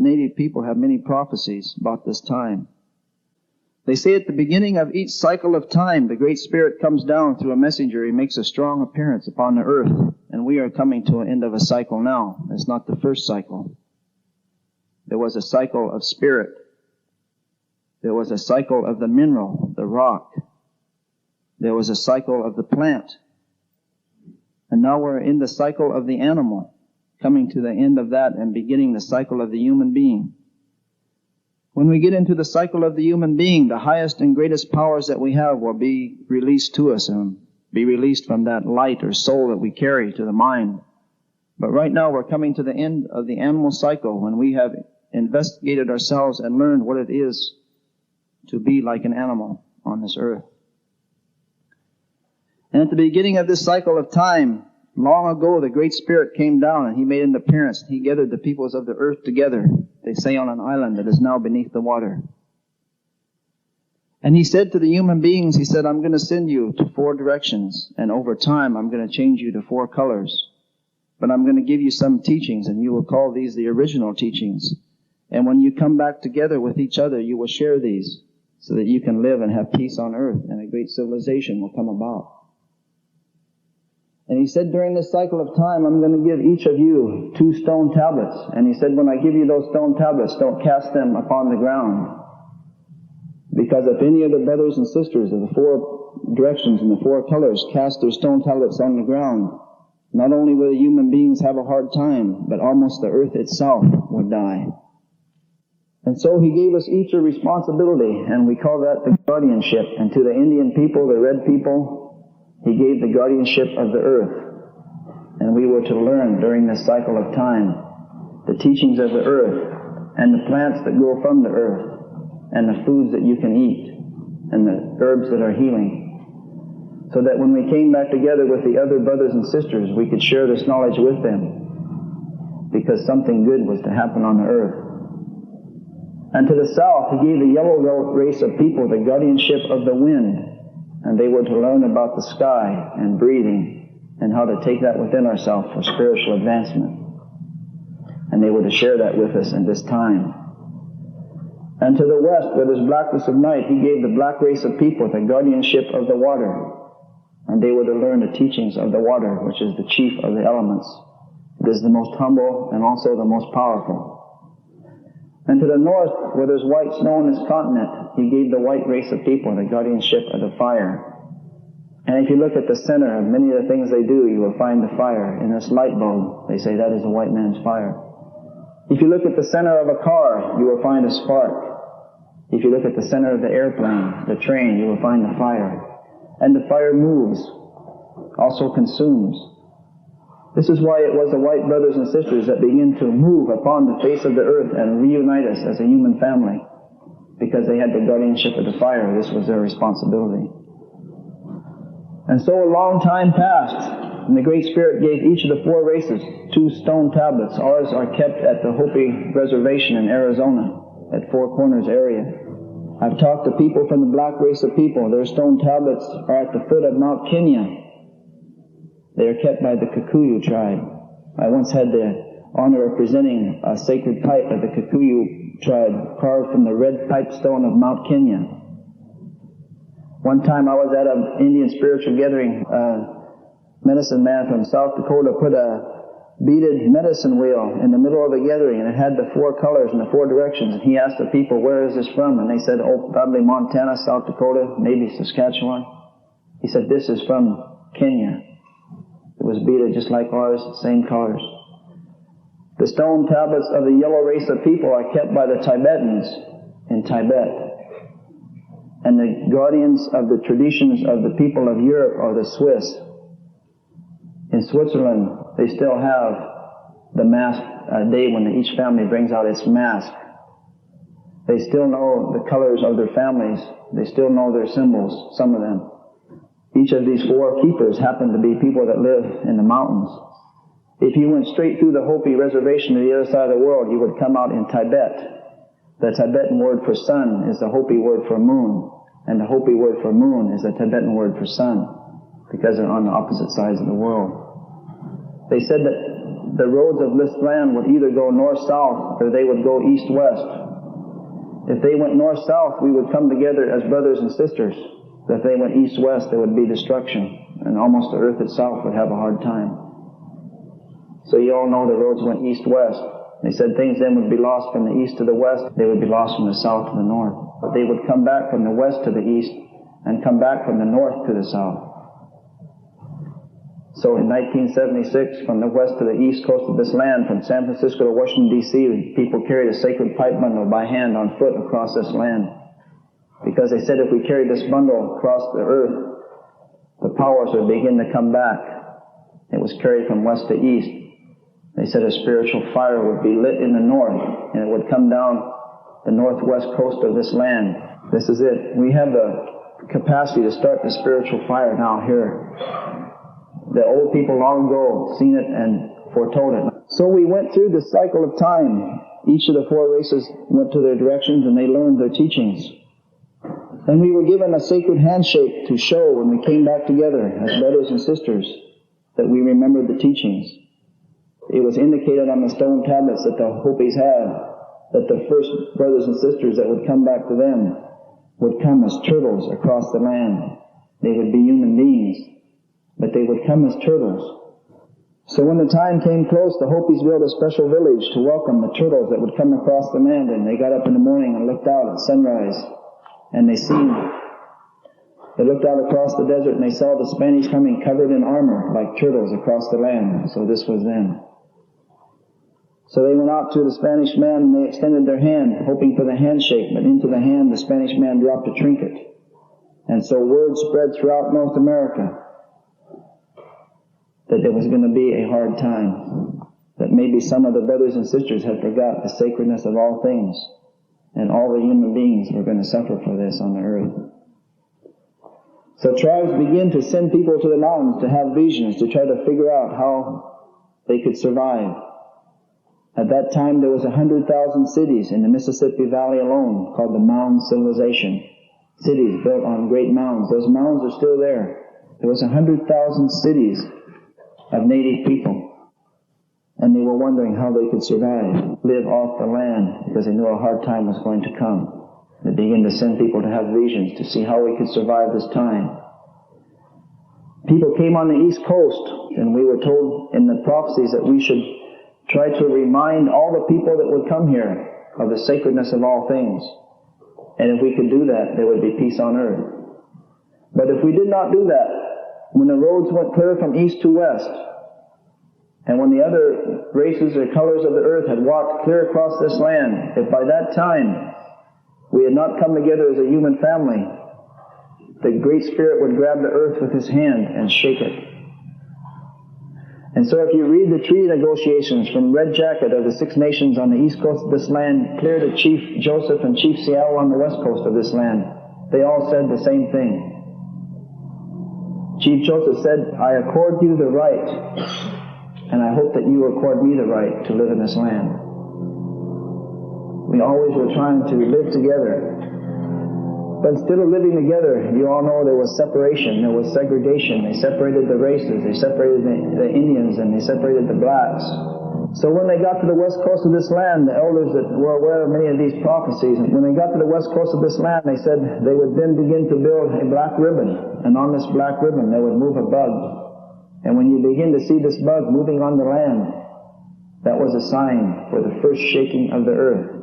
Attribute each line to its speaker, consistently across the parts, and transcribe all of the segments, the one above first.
Speaker 1: native people have many prophecies about this time. They say at the beginning of each cycle of time, the Great Spirit comes down through a messenger. He makes a strong appearance upon the earth. And we are coming to an end of a cycle now. It's not the first cycle. There was a cycle of spirit. There was a cycle of the mineral, the rock. There was a cycle of the plant. And now we're in the cycle of the animal, coming to the end of that and beginning the cycle of the human being. When we get into the cycle of the human being, the highest and greatest powers that we have will be released to us and be released from that light or soul that we carry to the mind. But right now we're coming to the end of the animal cycle when we have investigated ourselves and learned what it is to be like an animal on this earth. And at the beginning of this cycle of time, long ago, the Great Spirit came down and He made an appearance. He gathered the peoples of the earth together. They say on an island that is now beneath the water. And He said to the human beings, He said, I'm going to send you to 4 directions. And over time, I'm going to change you to 4 colors. But I'm going to give you some teachings, and you will call these the original teachings. And when you come back together with each other, you will share these so that you can live and have peace on earth, and a great civilization will come about. And He said, during this cycle of time, I'm going to give each of you 2 stone tablets. And He said, when I give you those stone tablets, don't cast them upon the ground. Because if any of the brothers and sisters of the 4 directions and the 4 colors cast their stone tablets on the ground, not only will the human beings have a hard time, but almost the earth itself would die. And so He gave us each a responsibility, and we call that the guardianship. And to the Indian people, the red people, He gave the guardianship of the earth. And we were to learn during this cycle of time the teachings of the earth and the plants that grow from the earth and the foods that you can eat and the herbs that are healing. So that when we came back together with the other brothers and sisters, we could share this knowledge with them, because something good was to happen on the earth. And to the south, He gave the yellow race of people the guardianship of the wind. And they were to learn about the sky and breathing and how to take that within ourselves for spiritual advancement. And they were to share that with us in this time. And to the west, where there's blackness of night, He gave the black race of people the guardianship of the water. And they were to learn the teachings of the water, which is the chief of the elements. It is the most humble and also the most powerful. And to the north, where there's white snow on this continent, He gave the white race of people the guardianship of the fire. And if you look at the center of many of the things they do, you will find the fire. In this light bulb, they say that is the white man's fire. If you look at the center of a car, you will find a spark. If you look at the center of the airplane, the train, you will find the fire. And the fire moves, also consumes. This is why it was the white brothers and sisters that began to move upon the face of the earth and reunite us as a human family, because they had the guardianship of the fire. This was their responsibility. And so a long time passed, and the Great Spirit gave each of the 4 races 2 stone tablets. Ours are kept at the Hopi Reservation in Arizona, at 4 Corners area. I've talked to people from the black race of people. Their stone tablets are at the foot of Mount Kenya. They are kept by the Kikuyu tribe. I once had the honor of presenting a sacred pipe of the Kikuyu tribe carved from the red pipestone of Mount Kenya. One time I was at an Indian spiritual gathering. A medicine man from South Dakota put a beaded medicine wheel in the middle of the gathering, and it had the 4 colors and the 4 directions. And he asked the people, where is this from? And they said, oh, probably Montana, South Dakota, maybe Saskatchewan. He said, this is from Kenya. It was beaded just like ours, same colors. The stone tablets of the yellow race of people are kept by the Tibetans in Tibet. And the guardians of the traditions of the people of Europe are the Swiss. In Switzerland, they still have the mask day when each family brings out its mask. They still know the colors of their families. They still know their symbols, some of them. Each of these 4 keepers happen to be people that live in the mountains. If you went straight through the Hopi reservation to the other side of the world, you would come out in Tibet. The Tibetan word for sun is the Hopi word for moon, and the Hopi word for moon is the Tibetan word for sun, because they're on the opposite sides of the world. They said that the roads of this land would either go north-south or they would go east-west. If they went north-south, we would come together as brothers and sisters. If they went east-west, there would be destruction, and almost the earth itself would have a hard time. So you all know the roads went east-west. They said things then would be lost from the east to the west. They would be lost from the south to the north. But they would come back from the west to the east and come back from the north to the south. So in 1976, from the west to the east coast of this land, from San Francisco to Washington, D.C., people carried a sacred pipe bundle by hand on foot across this land. Because they said if we carried this bundle across the earth, the powers would begin to come back. It was carried from west to east. They said a spiritual fire would be lit in the north, and it would come down the northwest coast of this land. This is it. We have the capacity to start the spiritual fire now here. The old people long ago seen it and foretold it. So we went through the cycle of time. Each of the four races went to their directions and they learned their teachings. And we were given a sacred handshake to show when we came back together as brothers and sisters that we remembered the teachings. It was indicated on the stone tablets that the Hopis had that the first brothers and sisters that would come back to them would come as turtles across the land. They would be human beings, but they would come as turtles. So when the time came close, the Hopis built a special village to welcome the turtles that would come across the land, and they got up in the morning and looked out at sunrise, and they looked out across the desert and they saw the Spanish coming covered in armor like turtles across the land. So this was them. So they went out to the Spanish man and they extended their hand, hoping for the handshake, but into the hand the Spanish man dropped a trinket. And so word spread throughout North America that there was going to be a hard time, that maybe some of the brothers and sisters had forgot the sacredness of all things, and all the human beings were going to suffer for this on the earth. So tribes began to send people to the mountains to have visions, to try to figure out how they could survive. At that time there was 100,000 cities in the Mississippi Valley alone called the Mound Civilization. Cities built on great mounds. Those mounds are still there. There was 100,000 cities of native people. And they were wondering how they could survive, live off the land, because they knew a hard time was going to come. They began to send people to have visions to see how we could survive this time. People came on the East Coast, and we were told in the prophecies that we should try to remind all the people that would come here of the sacredness of all things. And if we could do that, there would be peace on earth. But if we did not do that, when the roads went clear from east to west, and when the other races or colors of the earth had walked clear across this land, if by that time we had not come together as a human family, the Great Spirit would grab the earth with His hand and shake it. And so if you read the treaty negotiations from Red Jacket of the Six Nations on the east coast of this land, clear to Chief Joseph and Chief Seattle on the west coast of this land, they all said the same thing. Chief Joseph said, "I accord you the right, and I hope that you accord me the right to live in this land." We always were trying to live together. But instead of living together, you all know there was separation, there was segregation. They separated the races, they separated the Indians, and they separated the blacks. So when they got to the west coast of this land, the elders that were aware of many of these prophecies, when they got to the west coast of this land, they said they would then begin to build a black ribbon, and on this black ribbon they would move a bug. And when you begin to see this bug moving on the land, that was a sign for the first shaking of the earth.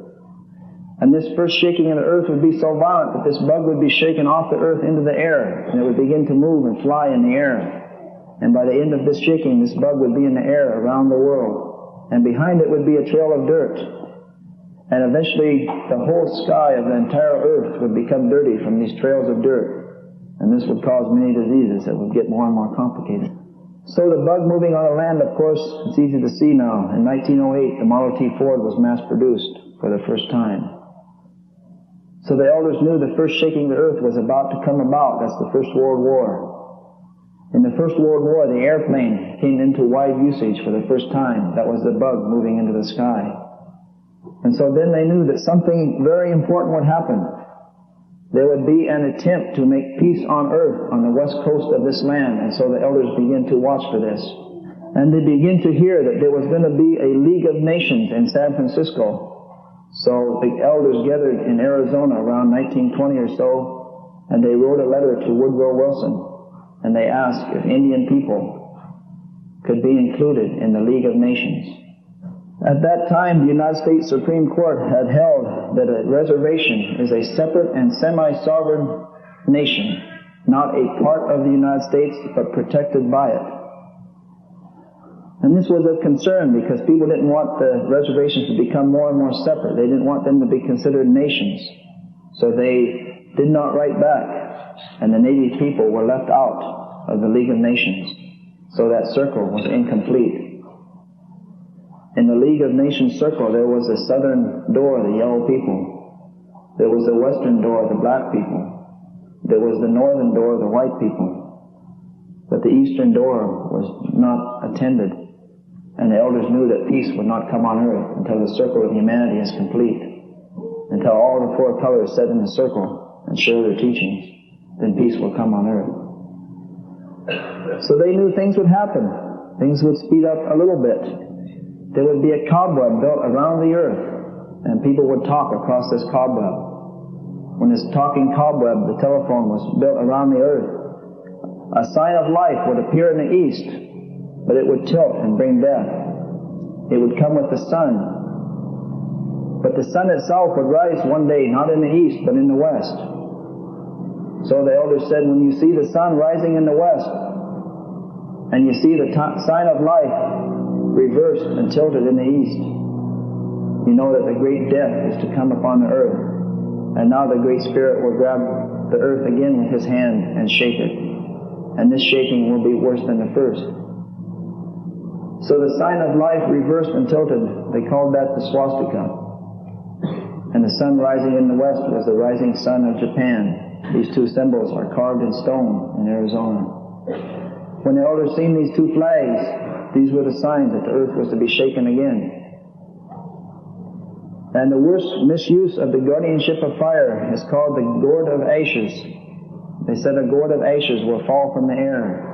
Speaker 1: And this first shaking of the earth would be so violent that this bug would be shaken off the earth into the air, and it would begin to move and fly in the air. And by the end of this shaking, this bug would be in the air around the world. And behind it would be a trail of dirt. And eventually, the whole sky of the entire earth would become dirty from these trails of dirt. And this would cause many diseases that would get more and more complicated. So the bug moving on the land, of course, it's easy to see now. In 1908, the Model T Ford was mass-produced for the first time. So the elders knew the first shaking of the earth was about to come about. That's the First World War. In the First World War, the airplane came into wide usage for the first time. That was the bug moving into the sky. And so then they knew that something very important would happen. There would be an attempt to make peace on earth on the west coast of this land. And so the elders began to watch for this. And they begin to hear that there was going to be a League of Nations in San Francisco. So the elders gathered in Arizona around 1920 or so, and they wrote a letter to Woodrow Wilson, and they asked if Indian people could be included in the League of Nations. At that time, the United States Supreme Court had held that a reservation is a separate and semi-sovereign nation, not a part of the United States, but protected by it. And this was of concern because people didn't want the reservations to become more and more separate. They didn't want them to be considered nations. So they did not write back, and the native people were left out of the League of Nations. So that circle was incomplete. In the League of Nations circle, there was the southern door, the yellow people. There was the western door, the black people. There was the northern door, the white people. But the eastern door was not attended. And the elders knew that peace would not come on earth until the circle of humanity is complete. Until all the four colors sit in the circle and share their teachings, then peace will come on earth. So they knew things would happen. Things would speed up a little bit. There would be a cobweb built around the earth, and people would talk across this cobweb. When this talking cobweb, the telephone, was built around the earth, a sign of life would appear in the east, but it would tilt and bring death. It would come with the sun. But the sun itself would rise one day, not in the east, but in the west. So the elders said, when you see the sun rising in the west, and you see the sign of life reversed and tilted in the east, you know that the great death is to come upon the earth. And now the Great Spirit will grab the earth again with His hand and shake it. And this shaking will be worse than the first. So the sign of life reversed and tilted, they called that the swastika. And the sun rising in the west was the rising sun of Japan. These two symbols are carved in stone in Arizona. When the elders seen these two flags, these were the signs that the earth was to be shaken again. And the worst misuse of the guardianship of fire is called the gourd of ashes. They said a gourd of ashes will fall from the air.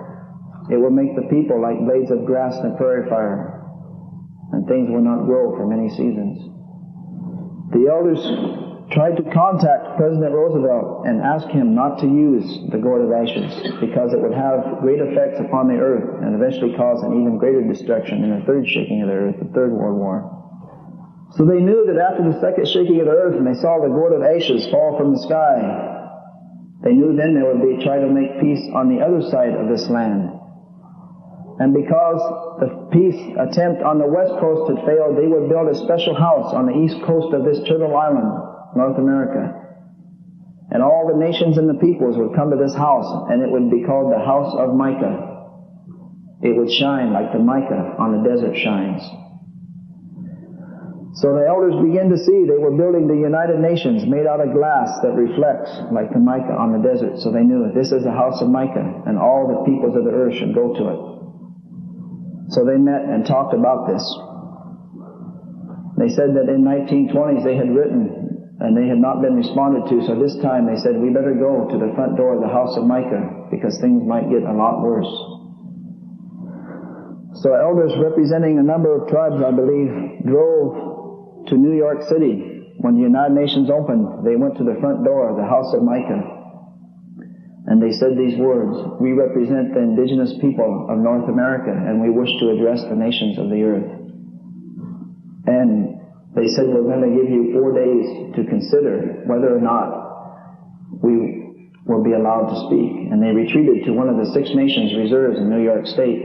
Speaker 1: It will make the people like blades of grass in a prairie fire, and things will not grow for many seasons. The elders tried to contact President Roosevelt and ask him not to use the gourd of ashes because it would have great effects upon the earth and eventually cause an even greater destruction in the third shaking of the earth, the Third World War. So they knew that after the second shaking of the earth and they saw the gourd of ashes fall from the sky, they knew then they would be trying to make peace on the other side of this land. And because the peace attempt on the west coast had failed, they would build a special house on the east coast of this Turtle Island, North America. And all the nations and the peoples would come to this house, and it would be called the House of Mica. It would shine like the mica on the desert shines. So the elders began to see they were building the United Nations made out of glass that reflects like the mica on the desert. So they knew this is the House of Mica, and all the peoples of the earth should go to it. So they met and talked about this. They said that in 1920s they had written and they had not been responded to, so this time they said we better go to the front door of the House of Mica because things might get a lot worse. So elders representing a number of tribes, I believe, drove to New York City. When the United Nations opened, they went to the front door of the House of Mica. And they said these words, we represent the indigenous people of North America and we wish to address the nations of the earth. And they said, we're going to give you 4 days to consider whether or not we will be allowed to speak. And they retreated to one of the Six Nations reserves in New York State.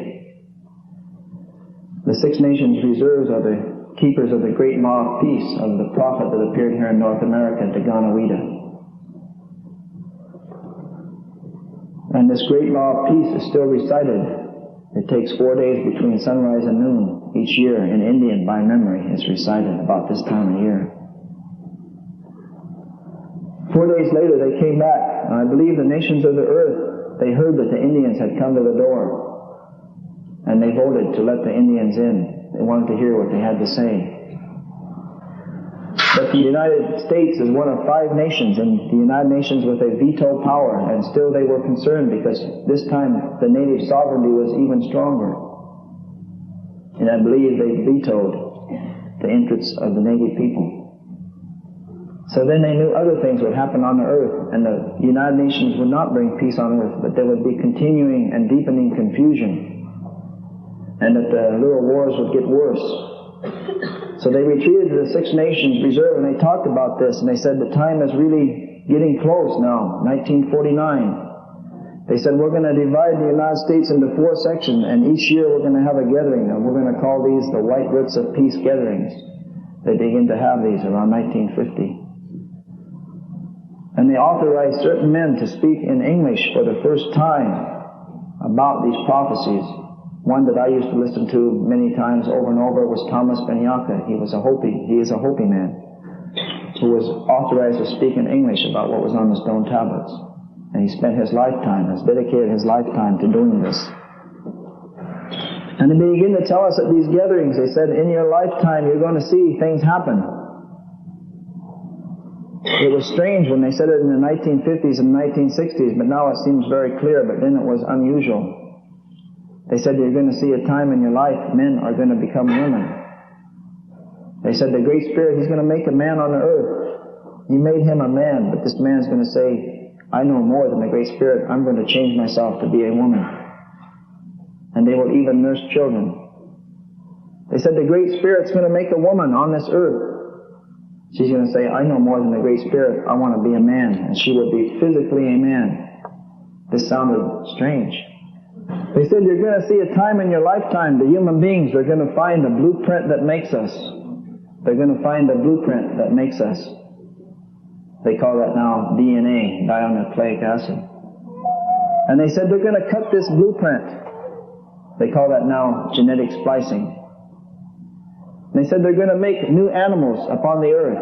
Speaker 1: The Six Nations reserves are the keepers of the great law of peace of the prophet that appeared here in North America, Daganawida. And this great law of peace is still recited. It takes 4 days between sunrise and noon each year in Indian by memory. It's recited about this time of year. 4 days later they came back, and I believe the nations of the earth, they heard that the Indians had come to the door, and they voted to let the Indians in. They wanted to hear what they had to say. But the United States is one of 5 nations, and the United Nations with a veto power, and still they were concerned because this time the native sovereignty was even stronger. And I believe they vetoed the entrance of the native people. So then they knew other things would happen on the earth, and the United Nations would not bring peace on earth, but there would be continuing and deepening confusion, and that the little wars would get worse. So they retreated to the Six Nations Reserve, and they talked about this, and they said the time is really getting close now, 1949. They said, we're going to divide the United States into 4 sections, and each year we're going to have a gathering, and we're going to call these the White Roots of Peace gatherings. They begin to have these around 1950. And they authorized certain men to speak in English for the first time about these prophecies. One that I used to listen to many times over and over was Thomas Benyaka. He is a Hopi man, who was authorized to speak in English about what was on the stone tablets. And he spent his lifetime, has dedicated his lifetime to doing this. And they begin to tell us at these gatherings, they said, in your lifetime you're going to see things happen. It was strange when they said it in the 1950s and 1960s, but now it seems very clear, but then it was unusual. They said you're going to see a time in your life men are going to become women. They said the Great Spirit, He's going to make a man on the earth. He made him a man, but this man's going to say, I know more than the Great Spirit. I'm going to change myself to be a woman. And they will even nurse children. They said the Great Spirit's going to make a woman on this earth. She's going to say, I know more than the Great Spirit. I want to be a man. And she will be physically a man. This sounded strange. They said you're going to see a time in your lifetime, the human beings are going to find a blueprint that makes us. They're going to find a blueprint that makes us. They call that now DNA, dinucleic acid. And they said they're going to cut this blueprint. They call that now genetic splicing. They said they're going to make new animals upon the earth,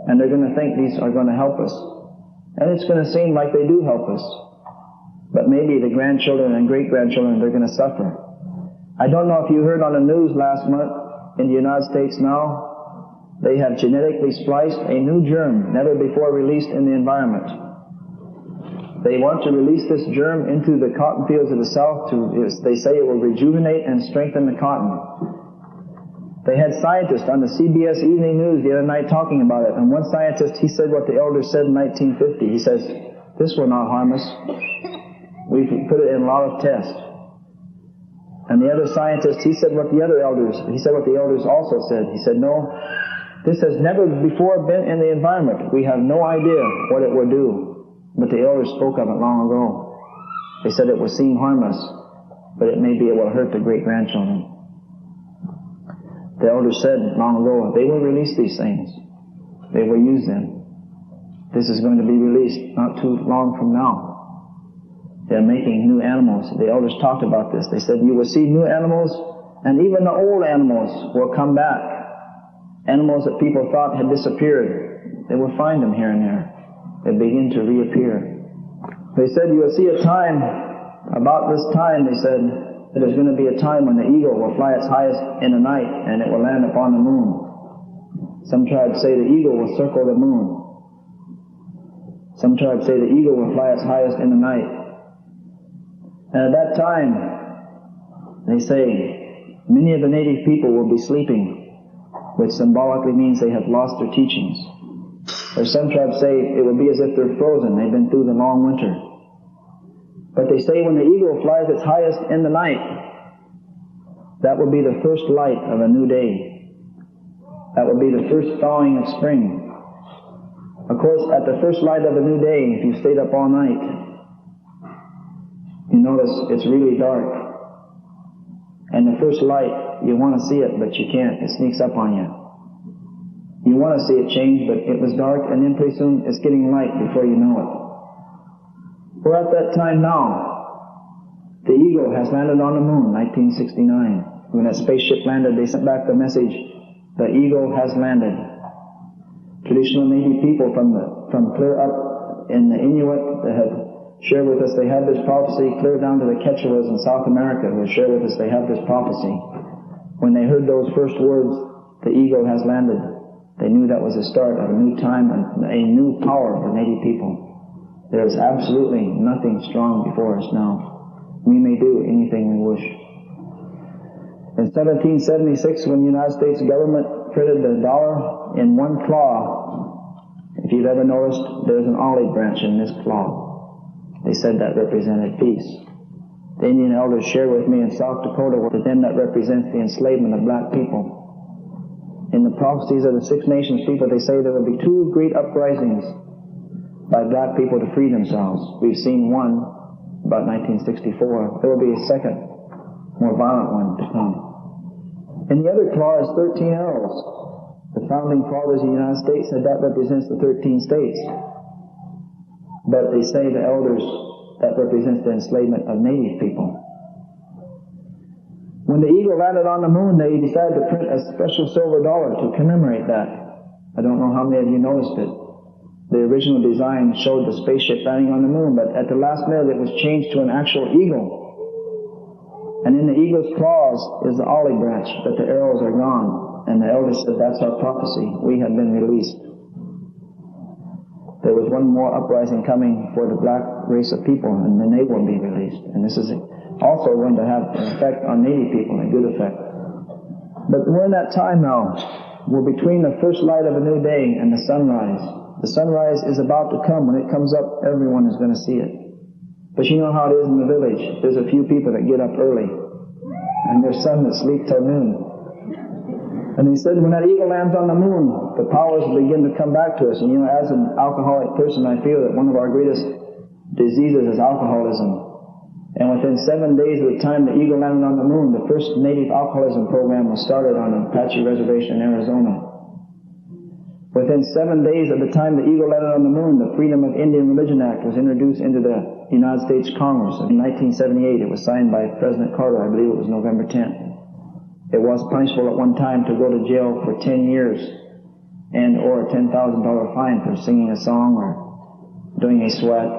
Speaker 1: and they're going to think these are going to help us. And it's going to seem like they do help us. But maybe the grandchildren and great-grandchildren, they're going to suffer. I don't know if you heard on the news last month, in the United States now, they have genetically spliced a new germ, never before released in the environment. They want to release this germ into the cotton fields of the South they say it will rejuvenate and strengthen the cotton. They had scientists on the CBS Evening News the other night talking about it, and one scientist, he said what the elders said in 1950. He says, this will not harm us. We put it in a lot of tests. And the other scientist, he said what the elders also said. He said, no, this has never before been in the environment. We have no idea what it will do. But the elders spoke of it long ago. They said it will seem harmless, but it may be it will hurt the great-grandchildren. The elders said long ago, they will release these things. They will use them. This is going to be released not too long from now. They're making new animals. The elders talked about this. They said, you will see new animals, and even the old animals will come back. Animals that people thought had disappeared, they will find them here and there. They begin to reappear. They said, you will see a time, about this time, they said, there's going to be a time when the eagle will fly its highest in the night and it will land upon the moon. Some tribes say the eagle will circle the moon. Some tribes say the eagle will fly its highest in the night. And at that time, they say, many of the native people will be sleeping, which symbolically means they have lost their teachings. Or some tribes say it will be as if they're frozen. They've been through the long winter. But they say when the eagle flies its highest in the night, that will be the first light of a new day. That will be the first thawing of spring. Of course, at the first light of a new day, if you stayed up all night, you notice it's really dark. And the first light, you want to see it, but you can't. It sneaks up on you. You want to see it change, but it was dark, and then pretty soon it's getting light before you know it. We're at that time now. The eagle has landed on the moon, 1969. When that spaceship landed, they sent back the message, the eagle has landed. Traditional Native people from clear up in the Inuit that have shared with us, they have this prophecy clear down to the Quechuas in South America who have shared with us, they have this prophecy. When they heard those first words, the eagle has landed, they knew that was the start of a new time and a new power for Native people. There is absolutely nothing strong before us now. We may do anything we wish. In 1776, when the United States government printed the dollar in one claw, if you've ever noticed, there's an olive branch in this claw. They said that represented peace. The Indian elders shared with me in South Dakota, for them that represents the enslavement of black people. In the prophecies of the Six Nations people, they say there will be two great uprisings by black people to free themselves. We've seen one, about 1964. There will be a second, more violent one to come. And the other claw is 13 arrows. The founding fathers of the United States said that represents the 13 states. But they say the elders, that represents the enslavement of native people. When the eagle landed on the moon, they decided to print a special silver dollar to commemorate that. I don't know how many of you noticed it. The original design showed the spaceship landing on the moon, but at the last minute it was changed to an actual eagle. And in the eagle's claws is the olive branch, but the arrows are gone. And the elders said, that's our prophecy. We have been released. There was one more uprising coming for the black race of people, and then they will be released. And this is also going to have an effect on native people, a good effect. But we're in that time now. We're between the first light of a new day and the sunrise. The sunrise is about to come. When it comes up, everyone is going to see it. But you know how it is in the village. There's a few people that get up early, and there's some that sleep till noon. And he said when that eagle lands on the moon, the powers begin to come back to us. And you know, as an alcoholic person, I feel that one of our greatest diseases is alcoholism. And within 7 days of the time the eagle landed on the moon, the first native alcoholism program was started on an Apache reservation in Arizona. Within 7 days of the time the eagle landed on the moon, the Freedom of Indian Religion Act was introduced into the United States Congress. In 1978, it was signed by President Carter. I believe it was November 10th. It was punishable at one time to go to jail for 10 years and or a $10,000 fine for singing a song or doing a sweat.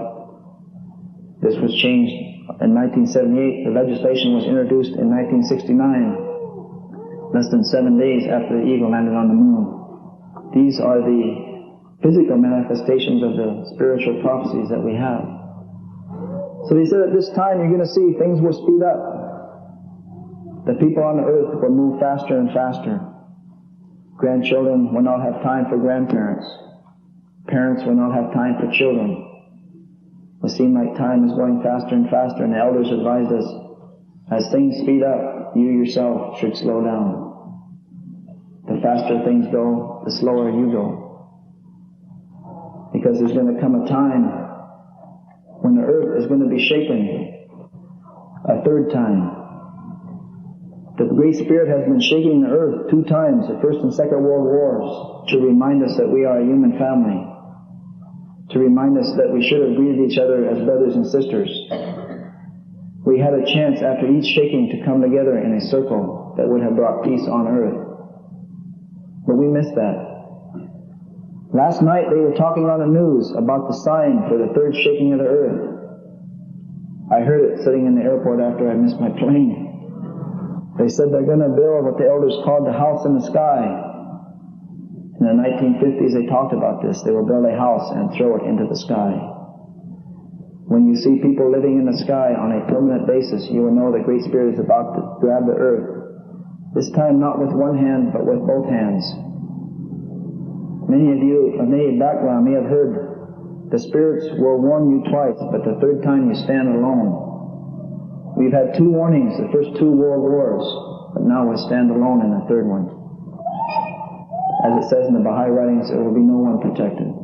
Speaker 1: This was changed in 1978. The legislation was introduced in 1969, less than 7 days after the eagle landed on the moon. These are the physical manifestations of the spiritual prophecies that we have. So he said at this time you're going to see things will speed up. The people on the earth will move faster and faster. Grandchildren will not have time for grandparents. Parents will not have time for children. It will seem like time is going faster and faster, and the elders advised us, as things speed up, you yourself should slow down. The faster things go, the slower you go. Because there's going to come a time when the earth is going to be shaken a third time. The Great Spirit has been shaking the earth 2 times, the First and Second World Wars, to remind us that we are a human family, to remind us that we should have greeted each other as brothers and sisters. We had a chance after each shaking to come together in a circle that would have brought peace on earth. But we missed that. Last night they were talking on the news about the sign for the third shaking of the earth. I heard it sitting in the airport after I missed my plane. They said they're going to build what the elders called the house in the sky. In the 1950s they talked about this. They will build a house and throw it into the sky. When you see people living in the sky on a permanent basis, you will know the Great Spirit is about to grab the earth. This time not with one hand, but with both hands. Many of you of native background may have heard the spirits will warn you twice, but the third time you stand alone. We've had 2 warnings, the first 2 world wars, but now we stand alone in the third one. As it says in the Baha'i writings, there will be no one protected.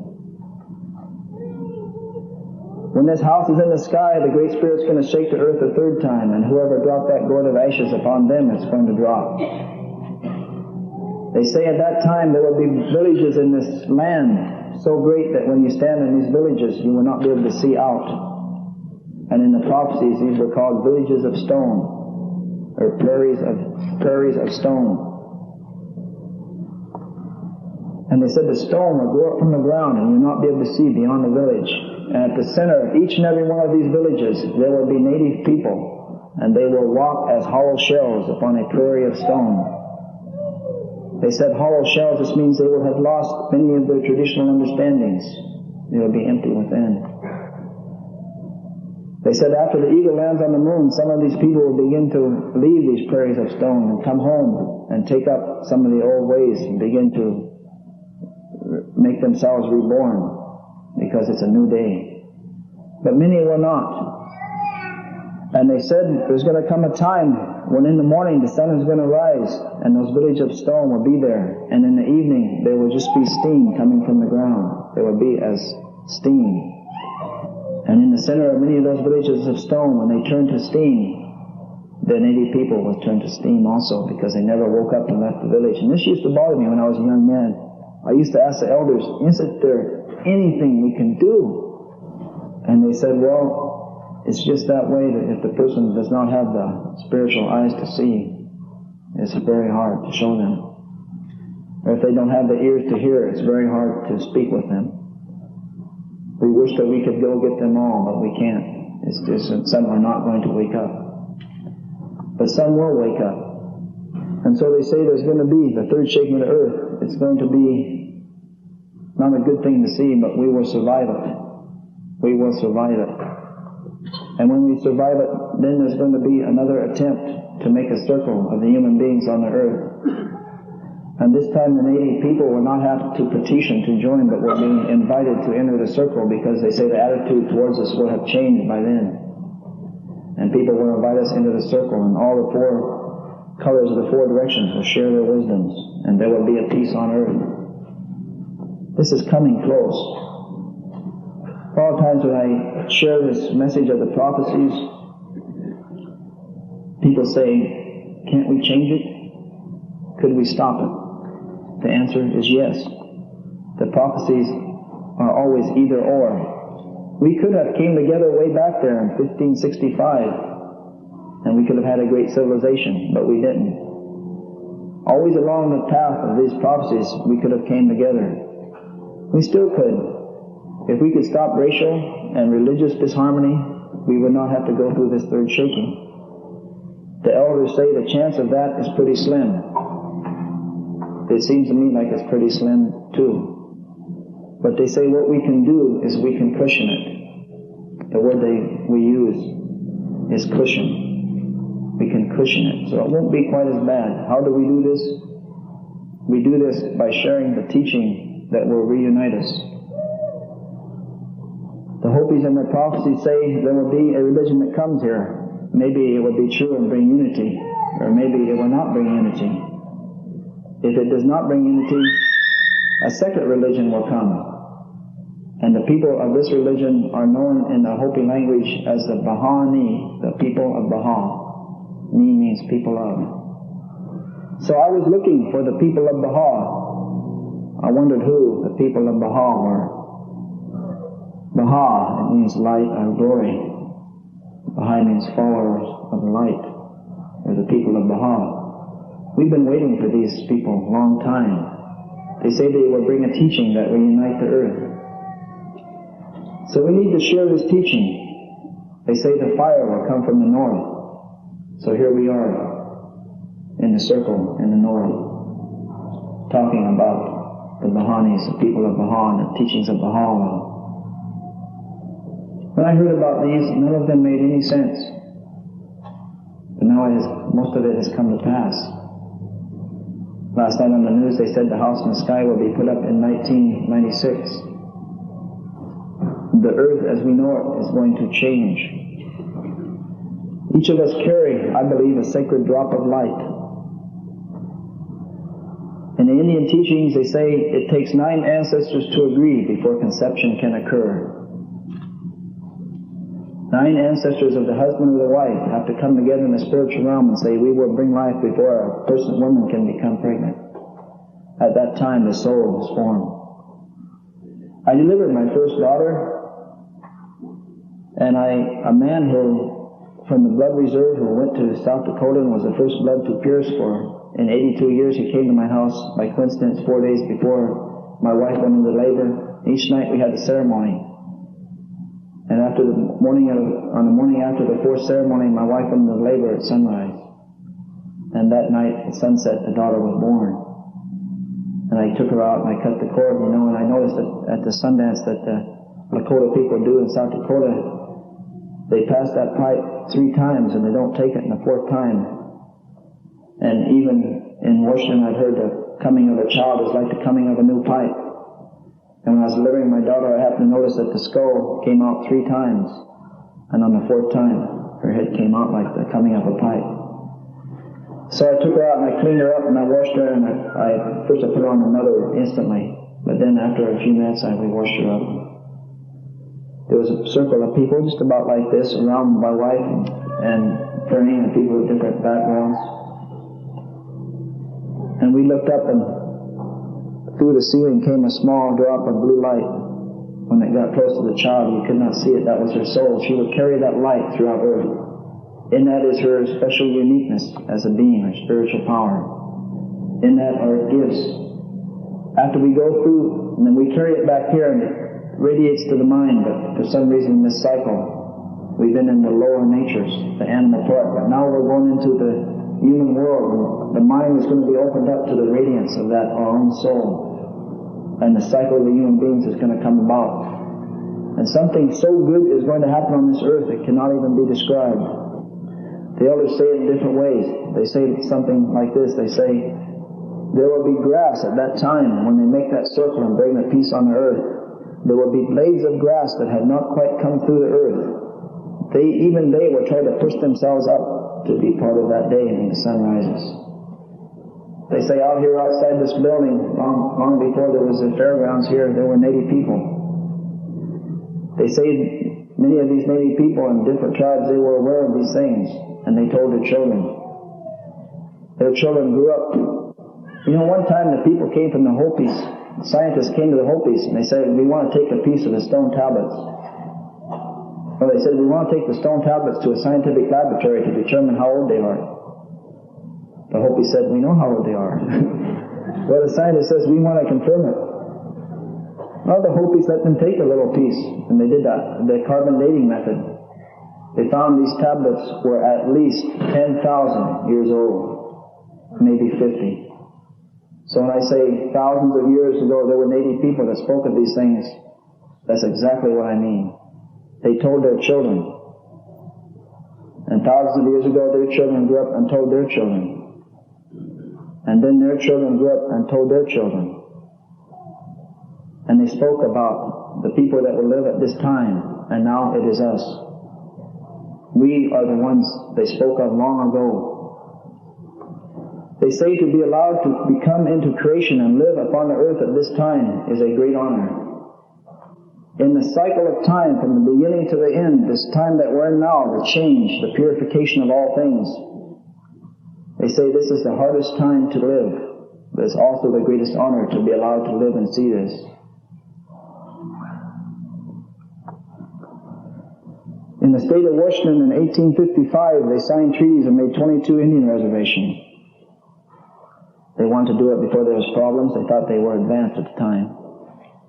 Speaker 1: When this house is in the sky, the Great Spirit's going to shake the earth a third time, and whoever dropped that gourd of ashes upon them, it's going to drop. They say at that time there will be villages in this land so great that when you stand in these villages, you will not be able to see out. And in the prophecies, these were called villages of stone, or prairies of stone. And they said the stone will grow up from the ground and you'll not be able to see beyond the village. And at the center of each and every one of these villages, there will be native people, and they will walk as hollow shells upon a prairie of stone. They said hollow shells, this means they will have lost many of their traditional understandings. They will be empty within. They said after the eagle lands on the moon, some of these people will begin to leave these prairies of stone and come home and take up some of the old ways and begin to make themselves reborn because it's a new day. But many will not. And they said there's going to come a time when in the morning the sun is going to rise and those villages of stone will be there. And in the evening there will just be steam coming from the ground. There will be as steam. And in the center of many of those villages of stone, when they turn to steam, the native people will turn to steam also because they never woke up and left the village. And this used to bother me when I was a young man. I used to ask the elders, isn't there anything we can do? And they said, well, it's just that way that if the person does not have the spiritual eyes to see, it's very hard to show them. Or if they don't have the ears to hear, it's very hard to speak with them. We wish that we could go get them all, but we can't. It's just that some are not going to wake up. But some will wake up. And so they say there's going to be the third shaking of the earth. It's going to be not a good thing to see, but we will survive it. We will survive it. And when we survive it, then there's going to be another attempt to make a circle of the human beings on the earth. And this time the native people will not have to petition to join, but will be invited to enter the circle because they say the attitude towards us will have changed by then. And people will invite us into the circle, and all the four colors of the four directions will share their wisdoms, and there will be a peace on earth. This is coming close. All times when I share this message of the prophecies, people say, can't we change it? Could we stop it? The answer is yes. The prophecies are always either or. We could have came together way back there in 1565 and we could have had a great civilization, but we didn't. Always along the path of these prophecies we could have came together. We still could. If we could stop racial and religious disharmony, we would not have to go through this third shaking. The elders say the chance of that is pretty slim. It seems to me like it's pretty slim too. But they say what we can do is we can cushion it. The word we use is cushion. We can cushion it. So it won't be quite as bad. How do we do this? We do this by sharing the teaching that will reunite us. The Hopis and their prophecies say there will be a religion that comes here. Maybe it will be true and bring unity, or maybe it will not bring unity. If it does not bring unity, a second religion will come. And the people of this religion are known in the Hopi language as the Baha-Ni, the people of Baha. Ni means people of. So I was looking for the people of Baha. I wondered who the people of Baha were. Baha, it means light or glory. Baha'i means followers of the light, or the people of Baha. We've been waiting for these people a long time. They say they will bring a teaching that will unite the earth. So we need to share this teaching. They say the fire will come from the north. So here we are in the circle in the north, talking about the Bahanis, the people of Baha, and the teachings of Baha'u'llah. When I heard about these, none of them made any sense. But now most of it has come to pass. Last night on the news they said the house in the sky will be put up in 1996. The earth as we know it is going to change. Each of us carry, I believe, a sacred drop of light. In the Indian teachings they say it takes 9 ancestors to agree before conception can occur. 9 ancestors of the husband or the wife have to come together in the spiritual realm and say, we will bring life before a woman can become pregnant. At that time the soul is formed. I delivered my first daughter, and a man who, from the blood reserve, who went to South Dakota and was the first blood to pierce for, in 82 years, he came to my house by coincidence 4 days before my wife went into labor. Each night we had a ceremony. And on the morning after the 4th ceremony, my wife went into labor at sunrise. And that night, at sunset, the daughter was born. And I took her out and I cut the cord, and I noticed that at the Sundance that the Lakota people do in South Dakota, They pass that pipe 3 times and they don't take it in the 4th time. And even in Washington, I've heard the coming of a child is like the coming of a new pipe. And when I was delivering my daughter, I happened to notice that the skull came out 3 times. And on the 4th time, her head came out like the coming of a pipe. So I took her out and I cleaned her up and I washed her, and first I put her on another instantly. But then after a few minutes, we washed her up. There was a circle of people just about like this around my wife and praying, and people with different backgrounds. And we looked up, and through the ceiling came a small drop of blue light. When it got close to the child, you could not see it. That was her soul. She would carry that light throughout earth. In that is her special uniqueness as a being, her spiritual power. In that are gifts. After we go through, and then we carry it back here, and it radiates to the mind, but for some reason in this cycle, we've been in the lower natures, the animal part, but now we're going into the human world, and the mind is going to be opened up to the radiance of that, our own soul. And the cycle of the human beings is going to come about. And something so good is going to happen on this earth that cannot even be described. The elders say it in different ways. They say something like this. They say, there will be grass at that time when they make that circle and bring the peace on the earth. There will be blades of grass that have not quite come through the earth. Even they will try to push themselves up to be part of that day when the sun rises. They say out here outside this building, long before there was the fairgrounds here, there were Native people. They say many of these Native people in different tribes, they were aware of these things, and they told their children. Their children grew up. You know, one time the people came from the Hopis, scientists came to the Hopis, and they said, we want to take a piece of the stone tablets. Well, they said, we want to take the stone tablets to a scientific laboratory to determine how old they are. The Hopi said, we know how old they are. Well, the scientist says, we want to confirm it. Well, the Hopis let them take a little piece, and they did that, the carbon dating method. They found these tablets were at least 10,000 years old, maybe 50. So when I say thousands of years ago there were Native people that spoke of these things, that's exactly what I mean. They told their children. And thousands of years ago their children grew up and told their children. And then their children grew up and told their children. And they spoke about the people that will live at this time, and now it is us. We are the ones they spoke of long ago. They say to be allowed to become into creation and live upon the earth at this time is a great honor. In the cycle of time, from the beginning to the end, this time that we're in now, the change, the purification of all things, they say this is the hardest time to live, but it's also the greatest honor to be allowed to live and see this. In the state of Washington in 1855, they signed treaties and made 22 Indian reservations. They wanted to do it before there was problems. They thought they were advanced at the time.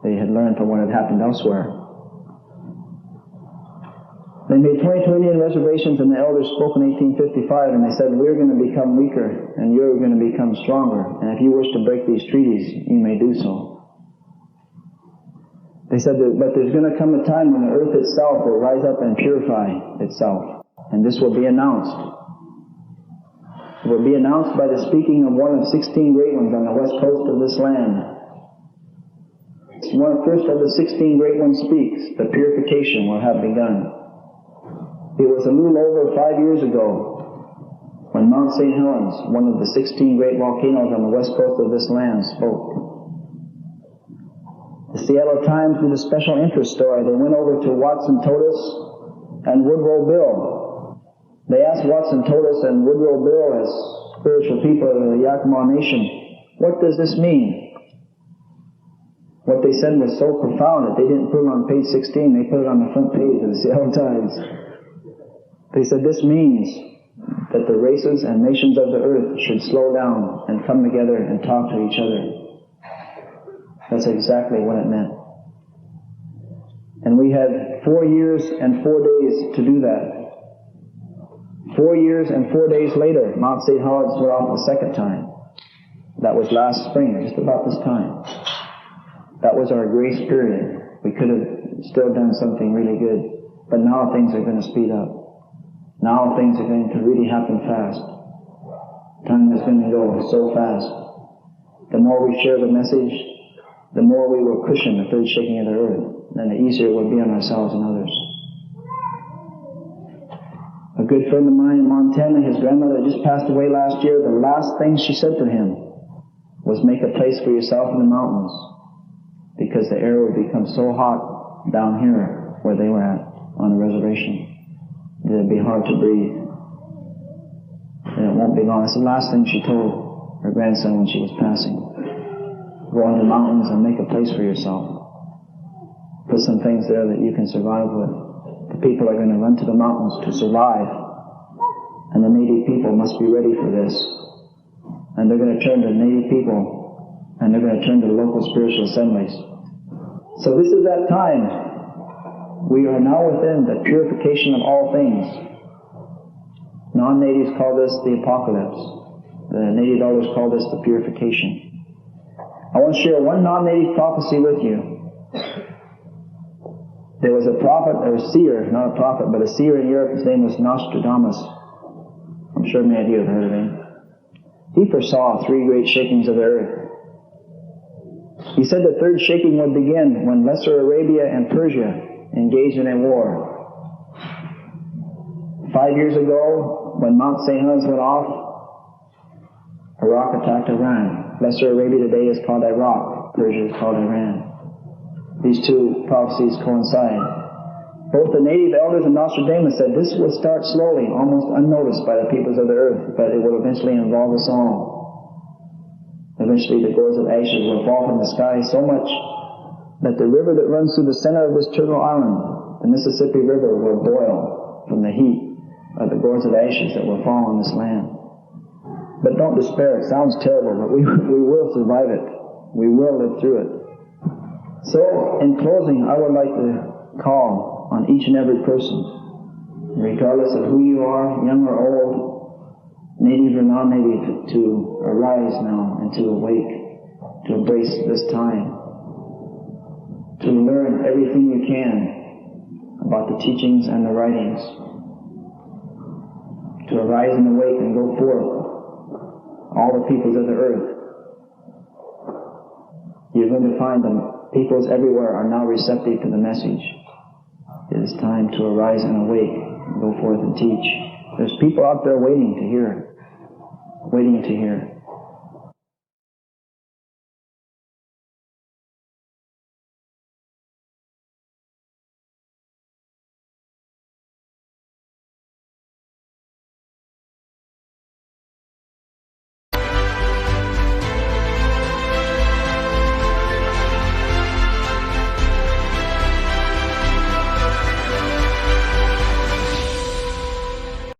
Speaker 1: They had learned from what had happened elsewhere. They made 22 Indian reservations, and the elders spoke in 1855, and they said, we're going to become weaker, and you're going to become stronger, and if you wish to break these treaties, you may do so. They said, but there's going to come a time when the earth itself will rise up and purify itself, and this will be announced. It will be announced by the speaking of one of 16 great ones on the west coast of this land. One first of the 16 great ones speaks, the purification will have begun. It was a little over 5 years ago when Mount St. Helens, one of the 16 great volcanoes on the west coast of this land, spoke. The Seattle Times did a special interest story. They went over to Watson Totus and Woodrow Bill. They asked Watson Totus and Woodrow Bill, as spiritual people of the Yakima Nation, what does this mean? What they said was so profound that they didn't put it on page 16, they put it on the front page of the Seattle Times. They said this means that the races and nations of the earth should slow down and come together and talk to each other. That's exactly what it meant. And we had 4 years and 4 days to do that. 4 years and 4 days later, Mount St. Helens went off the second time. That was last spring, just about this time. That was our grace period. We could have still done something really good. But now things are going to speed up. Now things are going to really happen fast. Time is going to go so fast. The more we share the message, the more we will cushion the third shaking of the earth, then the easier it will be on ourselves and others. A good friend of mine in Montana, his grandmother just passed away last year. The last thing she said to him was, make a place for yourself in the mountains, because the air would become so hot down here where they were at on the reservation that it'd be hard to breathe. And it won't be long. It's the last thing she told her grandson when she was passing. Go into the mountains and make a place for yourself. Put some things there that you can survive with. The people are going to run to the mountains to survive. And the native people must be ready for this. And they're going to turn to the native people, and they're going to turn to the local spiritual assemblies. So this is that time. We are now within the purification of all things. Non-natives call this the apocalypse. The native elders call this the purification. I want to share one non-native prophecy with you. There was a prophet, or a seer, not a prophet, but a seer in Europe. His name was Nostradamus. I'm sure many of you have heard of him. He foresaw 3 great shakings of the earth. He said the third shaking would begin when Lesser Arabia and Persia engaged in a war. 5 years ago, when Mount St. Helens went off, Iraq attacked Iran. Lesser Arabia today is called Iraq. Persia is called Iran. These two prophecies coincide. Both the native elders and Nostradamus said this will start slowly, almost unnoticed by the peoples of the earth, but it will eventually involve us all. Eventually the gourds of ashes will fall from the sky so much that the river that runs through the center of this turtle island, the Mississippi River, will boil from the heat of the gourds of ashes that will fall on this land. But don't despair. It sounds terrible, but we will survive it. We will live through it. So, in closing, I would like to call on each and every person, regardless of who you are, young or old, native or non-native, to arise now and to awake, to embrace this time, to learn everything you can about the teachings and the writings, to arise and awake and go forth, all the peoples of the earth. You're going to find them. Peoples everywhere are now receptive to the message. It is time to arise and awake and go forth and teach. There's people out there waiting to hear. Waiting to hear.